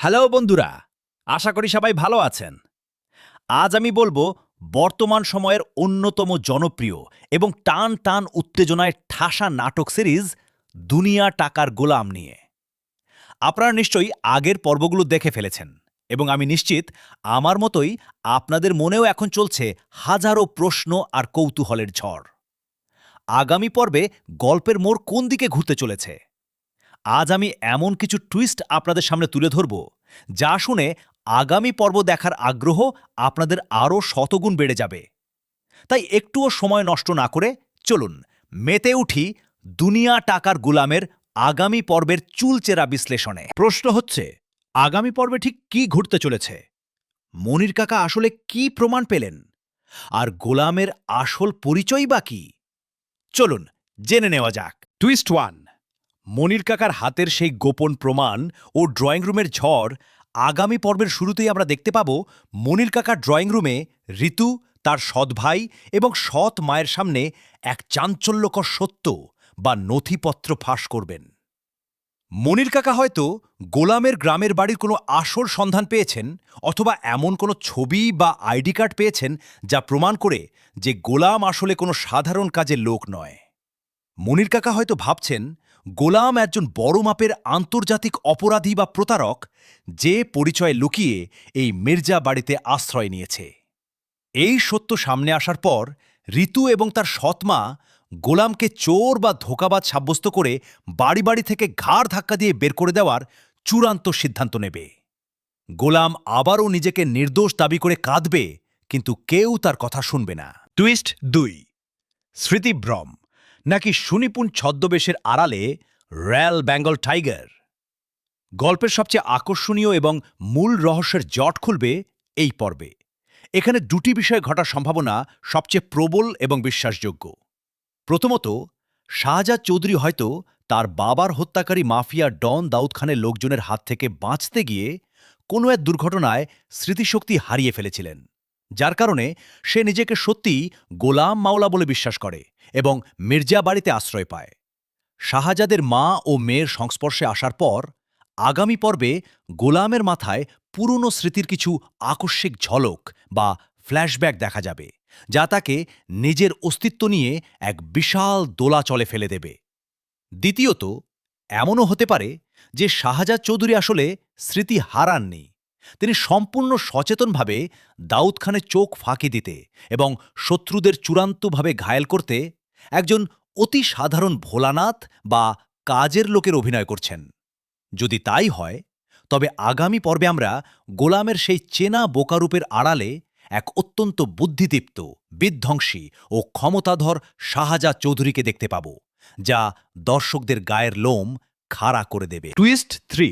Hello বন্ধুরা, আশা করি সবাই ভালো আছেন। আজ আমি বলবো বর্তমান সময়ের অন্যতম জনপ্রিয় এবং টান টান উত্তেজনায় ঠাসা নাটক সিরিজ দুনিয়া টাকার গোলাম নিয়ে। আপনারা নিশ্চয়ই আগের পর্বগুলো দেখে ফেলেছেন এবং আমি নিশ্চিত আমার মতোই আপনাদের মনেও এখন চলছে হাজারো প্রশ্ন আর কৌতূহলের ঝড়। আগামী পর্বে গল্পের মোড় কোন দিকে ঘুরতে চলেছে? আজ আমি এমন কিছু টুইস্ট আপনাদের সামনে তুলে ধরব যা শুনে আগামী পর্ব দেখার আগ্রহ আপনাদের আরও শতগুণ বেড়ে যাবে। তাই একটুও সময় নষ্ট না করে চলুন মেতে উঠি দুনিয়া টাকার গোলামের আগামী পর্বের চুলচেরা বিশ্লেষণে। প্রশ্ন হচ্ছে, আগামী পর্বে ঠিক কি ঘটতে চলেছে? মনির কাকা আসলে কি প্রমাণ পেলেন? আর গোলামের আসল পরিচয় বা কি? চলুন জেনে নেওয়া যাক। টুইস্ট ওয়ান, মনির কাকার হাতের সেই গোপন প্রমাণ ও ড্রয়িং রুমের ঝড়। আগামী পর্বের শুরুতেই আমরা দেখতে পাব মনির কাকার ড্রয়িং রুমে ঋতু তার সৎ ভাই এবং সৎ মায়ের সামনে এক চাঞ্চল্যকর সত্য বা নথিপত্র ফাঁস করবেন। মনির কাকা হয়তো গোলামের গ্রামের বাড়ির কোনো আসল সন্ধান পেয়েছেন, অথবা এমন কোনো ছবি বা আইডি কার্ড পেয়েছেন যা প্রমাণ করে যে গোলাম আসলে কোনো সাধারণ কাজের লোক নয়। মনির কাকা হয়তো ভাবছেন গোলাম একজন বড় মাপের আন্তর্জাতিক অপরাধী বা প্রতারক, যে পরিচয় লুকিয়ে এই মির্জা বাড়িতে আশ্রয় নিয়েছে। এই সত্য সামনে আসার পর ঋতু এবং তার সৎমা গোলামকে চোর বা ধোঁকাবাজ সাব্যস্ত করে বাড়ি বাড়ি থেকে ঘাড় ধাক্কা দিয়ে বের করে দেওয়ার চূড়ান্ত সিদ্ধান্ত নেবে। গোলাম আবারও নিজেকে নির্দোষ দাবি করে কাঁদবে, কিন্তু কেউ তার কথা শুনবে না। টুইস্ট দুই, স্মৃতিভ্রম নাকি সুনিপুণ ছদ্মবেশের আড়ালে রয়্যাল বেঙ্গল টাইগার? গল্পের সবচেয়ে আকর্ষণীয় এবং মূল রহস্যের জট খুলবে এই পর্বে। এখানে দুটি বিষয় ঘটার সম্ভাবনা সবচেয়ে প্রবল এবং বিশ্বাসযোগ্য। প্রথমত, শাহজাদ চৌধুরী হয়তো তার বাবার হত্যাকারী মাফিয়া ডন দাউদ খানের লোকজনের হাত থেকে বাঁচতে গিয়ে কোনো এক দুর্ঘটনায় স্মৃতিশক্তি হারিয়ে ফেলেছিলেন, যার কারণে সে নিজেকে সত্যিই গোলাম মাওলা বলে বিশ্বাস করে এবং মির্জা বাড়িতে আশ্রয় পায়। শাহজাদের মা ও মেয়ের সংস্পর্শে আসার পর আগামী পর্বে গোলামের মাথায় পুরনো স্মৃতির কিছু আকস্মিক ঝলক বা ফ্ল্যাশব্যাক দেখা যাবে, যা তাকে নিজের অস্তিত্ব নিয়ে এক বিশাল দোলাচলে ফেলে দেবে। দ্বিতীয়ত, এমনও হতে পারে যে শাহজাদ চৌধুরী আসলে স্মৃতি হারাননি। তিনি সম্পূর্ণ সচেতনভাবে দাউদ খানের চোখ ফাঁকি দিতে এবং শত্রুদের চূড়ান্তভাবে ঘায়েল করতে একজন অতি সাধারণ ভোলানাথ বা কাজের লোকের অভিনয় করছেন। যদি তাই হয়, তবে আগামী পর্বে আমরা গোলামের সেই চেনা বোকারূপের আড়ালে এক অত্যন্ত বুদ্ধিদীপ্ত, বিধ্বংসী ও ক্ষমতাধর শাহজাদ চৌধুরীকে দেখতে পাব, যা দর্শকদের গায়ের লোম খাড়া করে দেবে। টুইস্ট থ্রি,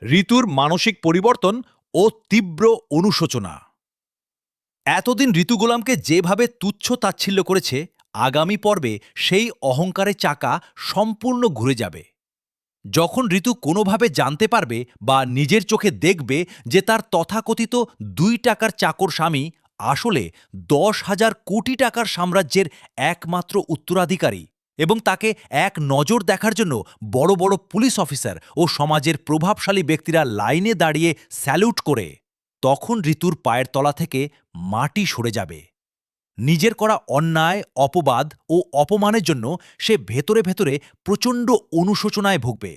ঋতুর মানসিক পরিবর্তন ও তীব্র অনুশোচনা। এতদিন ঋতু গোলামকে যেভাবে তুচ্ছ তাচ্ছিল্য করেছে, আগামী পর্বে সেই অহংকারের চাকা সম্পূর্ণ ঘুরে যাবে। যখন ঋতু কোনোভাবে জানতে পারবে বা নিজের চোখে দেখবে যে তার তথাকথিত 2 টাকার চাকর স্বামী আসলে 10,000 কোটি টাকার সাম্রাজ্যের একমাত্র উত্তরাধিকারী, এবং তাকে এক নজর দেখার জন্য বড় বড় পুলিশ অফিসার ও সমাজের প্রভাবশালী ব্যক্তিরা লাইনে দাঁড়িয়ে স্যালুট করে, তখন ঋতুর পায়ের তলা থেকে মাটি সরে যাবে। নিজের করা অন্যায়, অপবাদ ও অপমানের জন্য সে ভেতরে ভেতরে প্রচণ্ড অনুশোচনায় ভুগবে।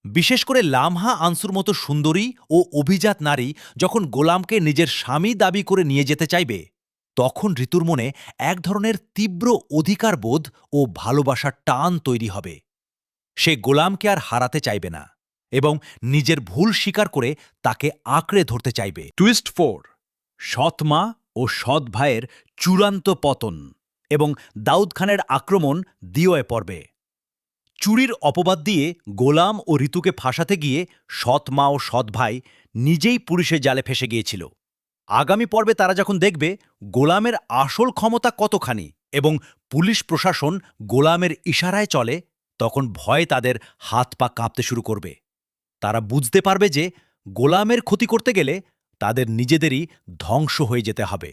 বিশেষ করে লামহা আনসুর মতো সুন্দরী ও অভিজাত নারী যখন গোলামকে নিজের স্বামী দাবি করে নিয়ে যেতে চাইবে, তখন ঋতুর মনে এক ধরনের তীব্র অধিকারবোধ ও ভালোবাসার টান তৈরি হবে। সে গোলামকে আর হারাতে চাইবে না এবং নিজের ভুল স্বীকার করে তাকে আঁকড়ে ধরতে চাইবে। টুইস্ট ফোর, সৎমা ও সৎ ভাইয়ের চূড়ান্ত পতন এবং দাউদ খানের আক্রমণ দ্বিতীয় পর্বে। চুরির অপবাদ দিয়ে গোলাম ও ঋতুকে ফাঁসাতে গিয়ে সৎ মা ও সৎ ভাই নিজেই পুলিশের জালে ফেসে গিয়েছিল। আগামী পর্বে তারা যখন দেখবে গোলামের আসল ক্ষমতা কতখানি এবং পুলিশ প্রশাসন গোলামের ইশারায় চলে, তখন ভয় তাদের হাত পা কাঁপতে শুরু করবে। তারা বুঝতে পারবে যে গোলামের ক্ষতি করতে গেলে তাদের নিজেদেরই ধ্বংস হয়ে যেতে হবে।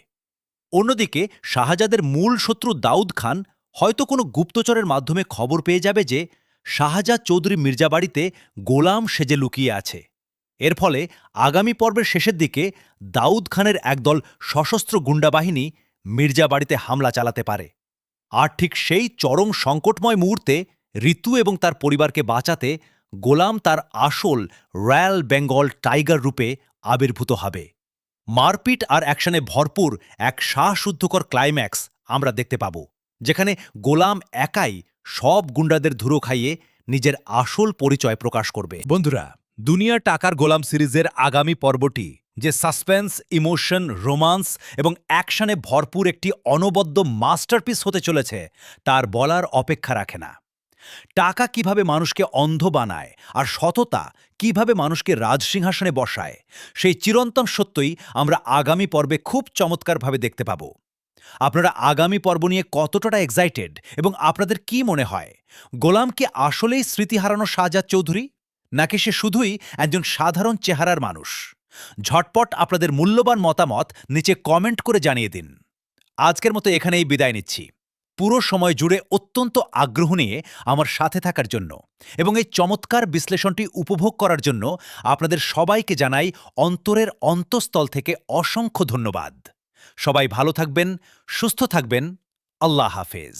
অন্যদিকে শাহজাদের মূল শত্রু দাউদ খান হয়তো কোনো গুপ্তচরের মাধ্যমে খবর পেয়ে যাবে যে শাহজাদ চৌধুরী মির্জা বাড়িতে গোলাম সেজে লুকিয়ে আছে। এর ফলে আগামী পর্বের শেষের দিকে দাউদ খানের একদল সশস্ত্র গুন্ডা বাহিনী মির্জা বাড়িতে হামলা চালাতে পারে। আর ঠিক সেই চরম সংকটময় মুহূর্তে ঋতু এবং তার পরিবারকে বাঁচাতে গোলাম তার আসল রয়্যাল বেঙ্গল টাইগার রূপে আবির্ভূত হবে। মারপিট আর অ্যাকশনে ভরপুর এক শ্বাসরুদ্ধকর ক্লাইম্যাক্স আমরা দেখতে পাব, যেখানে গোলাম একাই সব গুন্ডাদের ধুলো খাইয়ে নিজের আসল পরিচয় প্রকাশ করবে। বন্ধুরা, দুনিয়া টাকার গোলাম সিরিজের আগামী পর্বটি যে সাসপেন্স, ইমোশন, রোমান্স এবং অ্যাকশনে ভরপুর একটি অনবদ্য মাস্টারপিস হতে চলেছে তার বলার অপেক্ষা রাখে না। টাকা কিভাবে মানুষকে অন্ধ বানায় আর সততা কিভাবে মানুষকে রাজসিংহাসনে বসায়, সেই চিরন্তন সত্যই আমরা আগামী পর্বে খুব চমৎকারভাবে দেখতে পাব। আপনারা আগামী পর্ব নিয়ে কতটা এক্সাইটেড এবং আপনাদের কি মনে হয়, গোলাম কি আসলেই স্মৃতি হারানো শাহজাদ চৌধুরী, নাকি সে শুধুই একজন সাধারণ চেহারার মানুষ? ঝটপট আপনাদের মূল্যবান মতামত নিচে কমেন্ট করে জানিয়ে দিন। আজকের মতো এখানেই বিদায় নিচ্ছি। পুরো সময় জুড়ে অত্যন্ত আগ্রহ নিয়ে আমার সাথে থাকার জন্য এবং এই চমৎকার বিশ্লেষণটি উপভোগ করার জন্য আপনাদের সবাইকে জানাই অন্তরের অন্তঃস্থল থেকে অসংখ্য ধন্যবাদ। সবাই ভালো থাকবেন, সুস্থ থাকবেন। আল্লাহ হাফেজ।